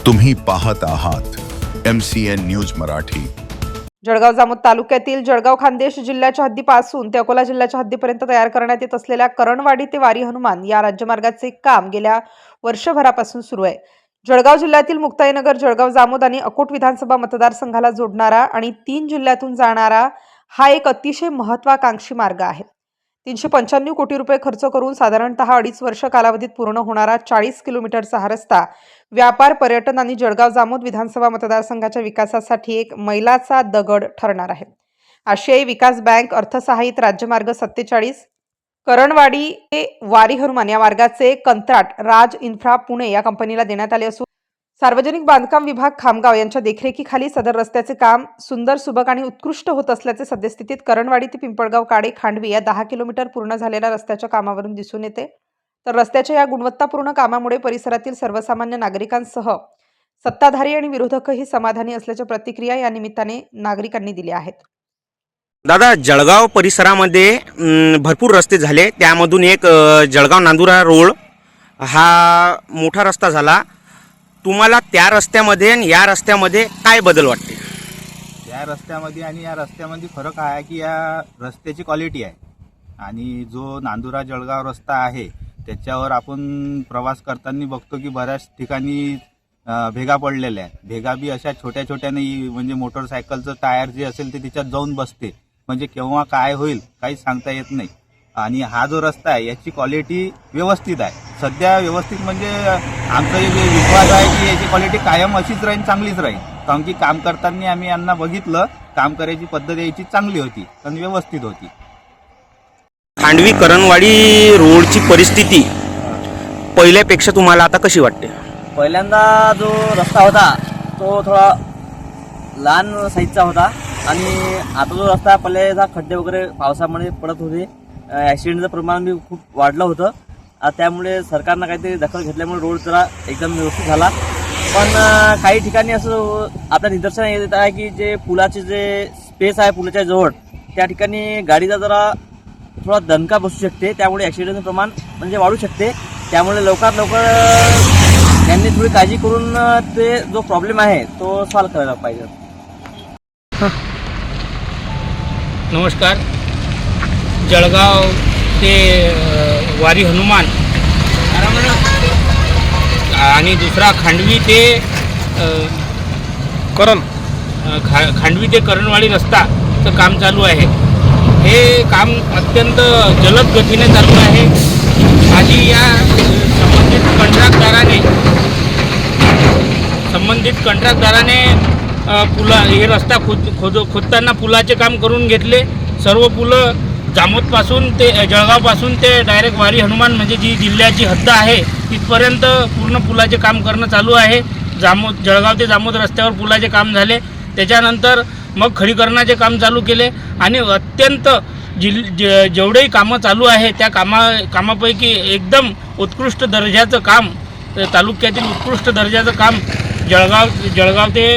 तुम्ही पाहत आहात MCN न्यूज मराठी। जळगाव जामोद तालुक्यातील जळगाव खान्देश जिल्ह्याच्या हद्दीपासून ते अकोला जिल्ह्याच्या हद्दीपर्यंत तयार करण्यात येत असलेल्या करणवाडी ते वारी हनुमान या राज्यमार्गाचे काम गेल्या वर्षभरापासून सुरू आहे। जळगाव जिल्ह्यातील मुक्ताईनगर, जळगाव जामोद आणि अकोट विधानसभा मतदारसंघाला जोडणारा आणि 3 जिल्ह्यातून जाणारा हा एक अतिशय महत्त्वाकांक्षी मार्ग आहे। 395 कोटी रुपये खर्च करून साधारणतः 2.5 वर्ष कालावधीत पूर्ण होणारा 40 किलोमीटरचा हा रस्ता व्यापार, पर्यटन आणि जळगाव जामोद विधानसभा मतदारसंघाच्या विकासासाठी एक मैलाचा दगड ठरणार आहे। आशियाई विकास बँक अर्थसहाय्यित राज्यमार्ग 47 करणवाडी ते वारी हनुमान या मार्गाचे कंत्राट राज इन्फ्रा पुणे या कंपनीला देण्यात आले असून सार्वजनिक बांधकाम विभाग खामगाव यांच्या देखरेखीखाली सदर रस्त्याचे काम सुंदर, सुबक आणि उत्कृष्ट होत असल्याचे सद्यस्थितीत करणवाडी ते पिंपळगाव काडे खांडवी या 10 किलोमीटर पूर्ण झालेल्या रस्त्याच्या कामावरून दिसून येते। तर रस्त्याच्या या गुणवत्तापूर्ण कामामुळे परिसरातील सर्वसामान्य नागरिकांसह सत्ताधारी आणि विरोधकही समाधानी असल्याच्या प्रतिक्रिया या निमित्ताने नागरिकांनी दिल्या आहेत। दादा, जळगाव परिसरामध्ये भरपूर रस्ते झाले, त्यामधून एक जळगाव नांदुरा रोड हा मोठा रस्ता झाला। तुम्हाला त्या रस्त्यामध्ये आणि या रस्त्यामध्ये काय बदल वाटते? या रस्त्यामध्ये आणि या रस्त्यामध्ये फरक आहे की या रस्त्याची क्वालिटी आहे आणि जो नांदुरा जळगाव रस्ता आहे त्याच्यावर आपण प्रवास करताना बघतो की बऱ्याच ठिकाणी भेगा पडलेल्या आहेत। भेगा बी अशा छोट्या छोट्या नाही, म्हणजे मोटरसायकलचं टायर जे असेल ते त्याच्यात जाऊन बसते, म्हणजे केव्हा काय होईल काही सांगता येत नाही। आणि हा जो रस्ता आहे याची क्वालिटी व्यवस्थित आहे, सध्या व्यवस्थित म्हणजे आमचा विश्वास आहे की याची क्वालिटी कायम अशीच राहील, चांगलीच राहील। कारण की काम करताना आम्ही यांना बघितलं, काम करायची पद्धत याची चांगली होती आणि व्यवस्थित होती। खांडवी करणवाडी रोडची परिस्थिती पहिल्यापेक्षा तुम्हाला आता कशी वाटते? पहिल्यांदा जो रस्ता होता तो थोडा लहान साईजचा होता आणि आता जो रस्ता पहिल्याचा खड्डे वगैरे पावसामुळे पडत होते, ॲक्सिडेंटचं प्रमाण बी खूप वाढलं होतं। त्यामुळे सरकारनं काहीतरी दखल घेतल्यामुळे रोड जरा एकदम व्यवस्थित झाला। पण काही ठिकाणी असं आपल्या निदर्शनास येत आहे की जे पुलाचे जे स्पेस आहे पुलाच्या जवळ, त्या ठिकाणी गाडीचा जरा थोडा दणका बसू शकते, त्यामुळे ॲक्सिडेंटचं प्रमाण म्हणजे वाढू शकते। त्यामुळे लवकरात लवकर त्यांनी थोडी काळजी करून ते जो प्रॉब्लेम आहे तो सॉल्व्ह करायला पाहिजे। नमस्कार। जळगाव ते वारी हनुमान आणि दुसरा खांडवी ते खांडवी ते करणवाडी रस्ताचं काम चालू आहे। हे काम अत्यंत जलद गतीने चालू आहे आणि या संबंधित कंत्राटदाराने हे रस्ता खोदताना पुलाचे काम करून घेतले। सर्व पुलं जामोदपासून ते जळगावपासून ते डायरेक्ट वारी हनुमान म्हणजे जी जिल्ह्याची हद्द आहे तिथपर्यंत पूर्ण पुलाचे काम करणं चालू आहे। जळगाव ते जामोद रस्त्यावर पुलाचे काम झाले, त्याच्यानंतर मग खडीकरणाचे काम चालू केले आणि अत्यंत जेवढेही कामं चालू आहे त्या कामापैकी एकदम उत्कृष्ट दर्जाचं काम, तालुक्यातील उत्कृष्ट दर्जाचं काम जळगाव ते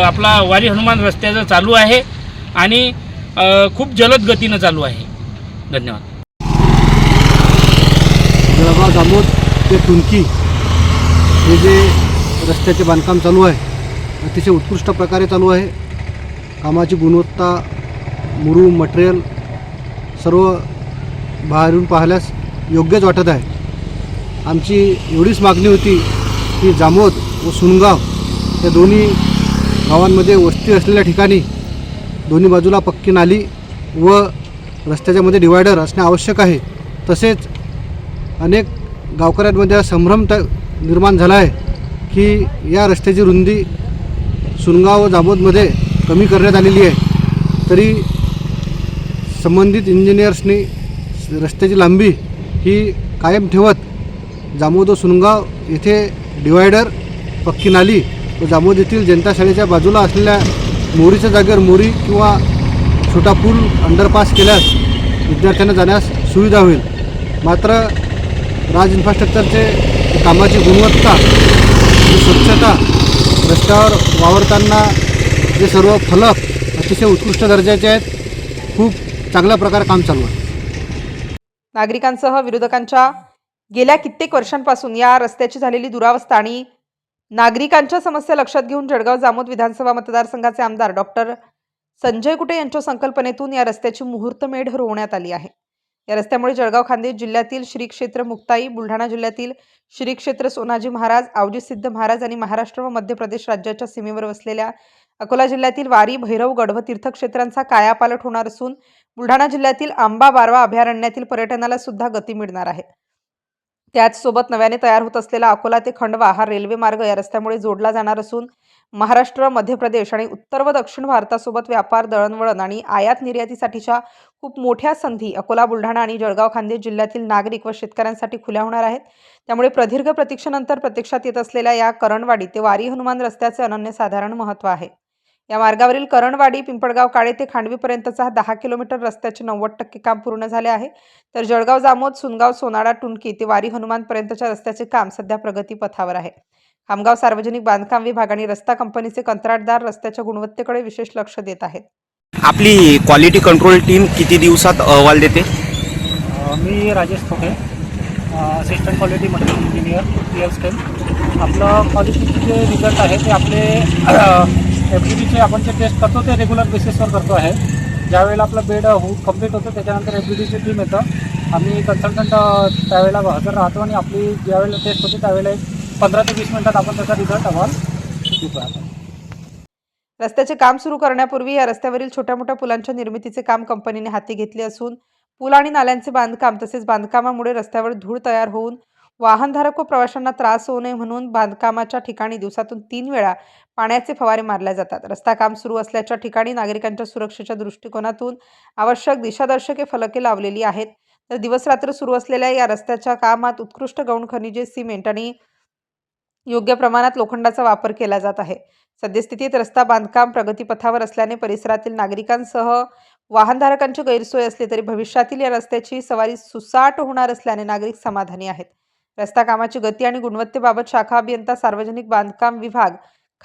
आपला वारी हनुमान रस्त्याचं चालू आहे आणि खूप जलद गतीनं चालू आहे। धन्यवाद। जळगाव जामोद ते टुनकी हे जे रस्त्याचे बांधकाम चालू आहे अतिशय उत्कृष्ट प्रकारे चालू आहे। कामाची गुणवत्ता, मुरूम, मटेरियल सर्व बाहेरून पाहिल्यास योग्यच वाटत आहे। आमची एवढीच मागणी होती की जामोद व सुनगाव या दोन्ही गावांमध्ये वस्ती असलेल्या ठिकाणी दोन्ही बाजूला पक्की नाली व रस्त्याच्यामध्ये डिवायडर असणे आवश्यक आहे। तसेच अनेक गावकऱ्यांमध्ये संभ्रम निर्माण झाला आहे की या रस्त्याची रुंदी सुनगाव व जामोदमध्ये कमी करण्यात आलेली आहे, तरी संबंधित इंजिनियर्सनी रस्त्याची लांबी ही कायम ठेवत जामोद व सुनगाव येथे डिवायडर, पक्की नाली व जामोद येथील जनता शाळेच्या बाजूला असलेल्या मोरीच्या जागेवर मोरी किंवा छोटा पूल अंडरपास केल्यास विद्यार्थ्यांना जाण्यास सुविधा होईल। मात्र राज इन्फ्रास्ट्रक्चरचे कामाची गुणवत्ता आणि स्वच्छता, रस्त्यावर वावरताना जे सर्व फलक अतिशय उत्कृष्ट दर्जाचे आहेत, खूप चांगल्या प्रकारे काम चालू आहे। नागरिकांसह विरोधकांच्या गेल्या कित्येक वर्षांपासून या रस्त्याची झालेली दुरावस्था आणि नागरिकांच्या समस्या लक्षात घेऊन जळगाव जामोद विधानसभा मतदारसंघाचे आमदार डॉक्टर संजय कुटे यांच्या संकल्पनेतून या रस्त्याची मुहूर्तमेढ रोवण्यात आली आहे. या रस्त्यामुळे जळगाव खान्देश जिल्ह्यातील श्री क्षेत्र मुक्ताई, बुलढाणा जिल्ह्यातील श्री क्षेत्र सोनाजी महाराज, आवजी सिद्ध महाराज आणि महाराष्ट्र व मध्य प्रदेश राज्याच्या सीमेवर वसलेल्या अकोला जिल्ह्यातील वारी, भैरवगड व तीर्थक्षेत्रांचा कायापालट होणार असून बुलढाणा जिल्ह्यातील आंबा बारवा अभयारण्यातील पर्यटनाला सुद्धा गती मिळणार आहे. त्याचसोबत नव्याने तयार होत असलेला अकोला ते खंडवा हा रेल्वे मार्ग या रस्त्यामुळे जोडला जाणार असून महाराष्ट्र, मध्य प्रदेश आणि उत्तर व दक्षिण भारतासोबत व्यापार, दळणवळण आणि आयात निर्यातीसाठीच्या खूप मोठ्या संधी अकोला, बुलढाणा आणि जळगाव खान्देश जिल्ह्यातील नागरिक व शेतकऱ्यांसाठी खुल्या होणार आहेत. त्यामुळे प्रदीर्घ प्रतीक्षेनंतर प्रत्यक्षात येत असलेल्या या करणवाडी ते वारी हनुमान रस्त्याचे अनन्यसाधारण महत्त्व आहे. या मार्गावरील करणवाडी, पिंपळगाव काळे ते खांडवीपर्यंतचा 10 किलोमीटर रस्त्याचे 90% काम पूर्ण झाले आहे. तर जळगाव जामोद, सुनगाव, सोनाडा, टुनकी ते वारी हनुमानपर्यंतच्या रस्त्याचे काम सध्या प्रगतीपथावर आहे. खामगाव सार्वजनिक बांधकाम विभाग आणि रस्ता कंपनीचे कंत्राटदार रस्त्याच्या गुणवत्तेकडे विशेष लक्ष देत आहेत. आपली क्वालिटी कंट्रोल टीम किती दिवसात अहवाल देते? मी राजेश खोटे, assistant quality material engineer PL stem. आपलं क्वालिटीचे जे रिझल्ट आहे ते आपले FBDचे आपण जे टेस्ट करतो ते रेग्युलर बेसिसवर करतो आहे. ज्यावेळेला आपलं बेड कंप्लीट होतं त्याच्यानंतर FBDची टीम येतं. आम्ही कन्सल्टंट त्यावेळेला हजर राहतो आणि आपली ज्यावेळेला टेस्ट होते त्यावेळेला 15 ते 20 मिनिटात आपण त्याचा रिझल्ट अहवाल देतो. रस्त्याचे काम सुरू करण्यापूर्वी या रस्त्यावरील छोट्या मोठ्या पुलांच्या निर्मितीचे काम कंपनीने हाती घेतले असून पूल आणि नाल्यांचे बांधकाम तसेच बांधकामामुळे रस्त्यावर धूळ तयार होऊन वाहनधारक व प्रवाशांना त्रास होऊ नये म्हणून बांधकामाच्या ठिकाणी दिवसातून 3 वेळा पाण्याचे फवारे मारले जातात. रस्ता काम सुरू असल्याच्या ठिकाणी नागरिकांच्या सुरक्षेच्या दृष्टिकोनातून आवश्यक दिशादर्शके फलके लावलेली आहेत. तर दिवसरात्र सुरू असलेल्या या रस्त्याच्या कामात उत्कृष्ट गौण खनिजे, सिमेंट आणि योग्य प्रमाणात लोखंडाचा वापर केला जात आहे. सद्यस्थितीत रस्ता बांधकाम प्रगतीपथावर असल्याने परिसरातील नागरिकांसह वाहनधारकांची गैरसोय असली तरी भविष्यातील या रस्त्याची सवारी सुसाट होणार असल्याने नागरिक समाधानी आहेत. रस्ता कामाची गती आणि गुणवत्तेबाबत शाखा अभियंता सार्वजनिक बांधकाम विभाग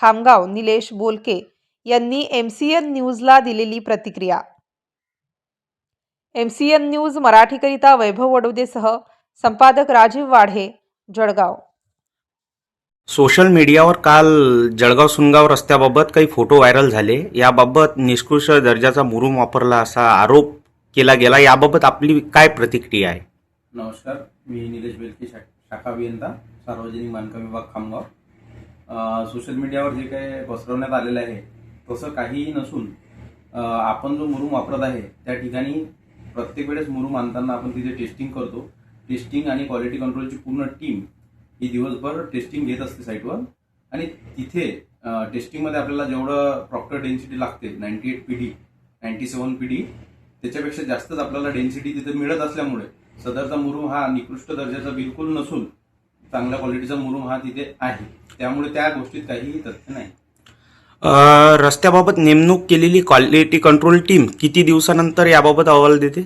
खामगाव निलेश बोलके यांनी MCN न्यूजला दिलेली प्रतिक्रिया. MCN न्यूज मराठीकरिता वैभव वडोदेसह संपादक राजीव वाढे, जळगाव. सोशल मीडियावर काल जळगाव सुनगाव रस्त्याबाबत काही फोटो व्हायरल झाले. याबाबत निष्कृष्ट दर्जाचा मुरुम वापरला असा आरोप केला गेला. याबाबत आपली काय प्रतिक्रिया आहे? नमस्कार, मी निलेश बेलके, शाखा अभियंता सार्वजनिक बांधकाम विभाग खामगाव. सोशल मीडियावर जे काही पसरवण्यात आलेलं आहे तसं काहीही नसून आपण जो मुरुम वापरत आहे त्या ठिकाणी प्रत्येक वेळेस मुरुम आणताना आपण तिथे टेस्टिंग करतो. टेस्टिंग आणि क्वालिटी कंट्रोलची पूर्ण टीम ही दिवसभर टेस्टिंग घेत असते साईटवर आणि तिथे टेस्टिंगमध्ये आपल्याला जेवढं प्रॉपर डेन्सिटी लागते 98 PD, 97 PD त्याच्यापेक्षा जास्तच आपल्याला डेन्सिटी तिथे मिळत असल्यामुळे सदरचा मुरुम हा निकृष्ट दर्जाचा बिलकुल नसून चांगल्या क्वालिटीचा मुरुम हा तिथे आहे. त्यामुळे त्या गोष्टीत काहीही तथ्य नाही. रस्त्याबाबत नेमणूक केलेली क्वालिटी कंट्रोल टीम किती दिवसानंतर याबाबत अहवाल देते?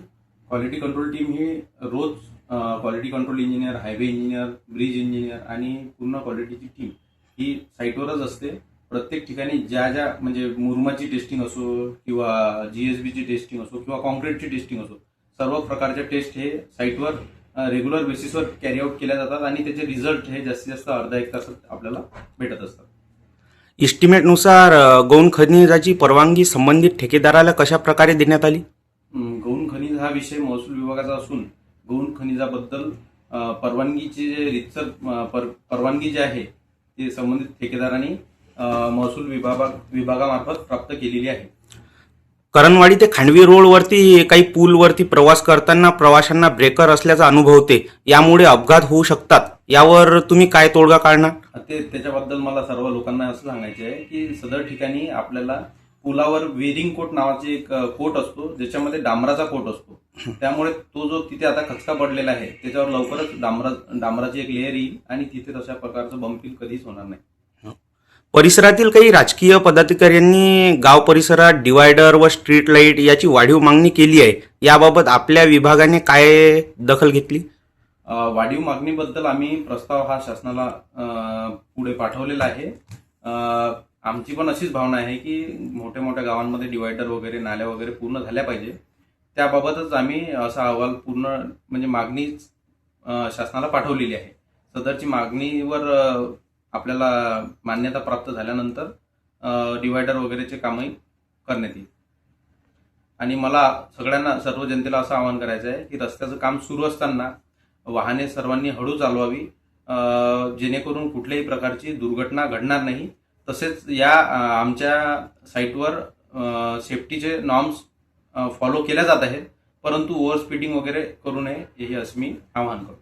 क्वालिटी कंट्रोल टीम ही रोज quality control engineer, highway engineer, bridge engineer आणि पूर्ण क्वालिटीची टीम ही साईटवरच असते. प्रत्येक ठिकाणी ज्या म्हणजे मुरुमाची टेस्टिंग असो किंवा GSBची टेस्टिंग असो किंवा कॉन्क्रीटची टेस्टिंग असो, सर्व प्रकारच्या टेस्ट हे साईटवर रेग्युलर बेसिसवर कॅरी आउट केल्या जातात आणि त्याचे रिझल्ट हे जास्तीत जास्त अर्धा एक तासात आपल्याला भेटत असतात. इस्टिमेटनुसार गौण खनिजाची परवानगी संबंधित ठेकेदाराला कशा प्रकारे देण्यात आली? गौण खनिज हा विषय महसूल विभागाचा असून गौण खनिजाबद्दल परवानगीची जे रितसर परवानगी जी आहे ती संबंधित ठेकेदारांनी महसूल विभागामार्फत प्राप्त केलेली आहे. करणवाडी ते खांडवी रोडवरती काही पूलवरती प्रवास करताना प्रवाशांना ब्रेकर असल्याचा अनुभव होते. यामुळे अपघात होऊ शकतात. यावर तुम्ही काय तोडगा काढणार? त्याच्याबद्दल मला सर्व लोकांना असं सांगायचे आहे की सदर ठिकाणी आपल्याला पुलावर वेरिंग कोट नावाचे एक कोट असतो ज्याच्यामध्ये डांबराचा कोट असतो. त्यामुळे तो जो तिथे आता खचका पडलेला आहे त्याच्यावर लवकरच डांबराची एक लेअर येईल आणि तिथे तशा प्रकारचं बंपिंग कधीच होणार नाही. परिसरातील काही राजकीय पदाधिकाऱ्यांनी गाव परिसरात डिवायडर व स्ट्रीट लाईट याची वाढीव मागणी केली आहे. याबाबत आपल्या विभागाने काय दखल घेतली? वाढीव मागणीबद्दल आम्ही प्रस्ताव हा शासनाला पुढे पाठवलेला आहे. आमची पण अशीच भावना आहे की मोठ्या मोठ्या गावांमध्ये डिवायडर वगैरे, नाल्या वगैरे पूर्ण झाल्या पाहिजे. त्याबाबतच आम्ही असा अहवाल पूर्ण म्हणजे मागणी शासनाला पाठवलेली आहे. सदरची मागणीवर आपल्याला मान्यता प्राप्त झाल्यानंतर डिवायडर वगैरेचे कामही करण्यात येईल. आणि मला सगळ्यांना, सर्व जनतेला असं आवाहन करायचं आहे की रस्त्याचं काम सुरू असताना वाहने सर्वांनी हळू चालवावी, जेणेकरून कुठल्याही प्रकारची दुर्घटना घडणार नाही. तसेच या आमच्या साईटवर सेफ्टीचे नॉर्म्स फॉलो केल्या जात आहेत, परंतु ओव्हर स्पीडिंग वगैरे करू नये, हे असं मी आवाहन करतो.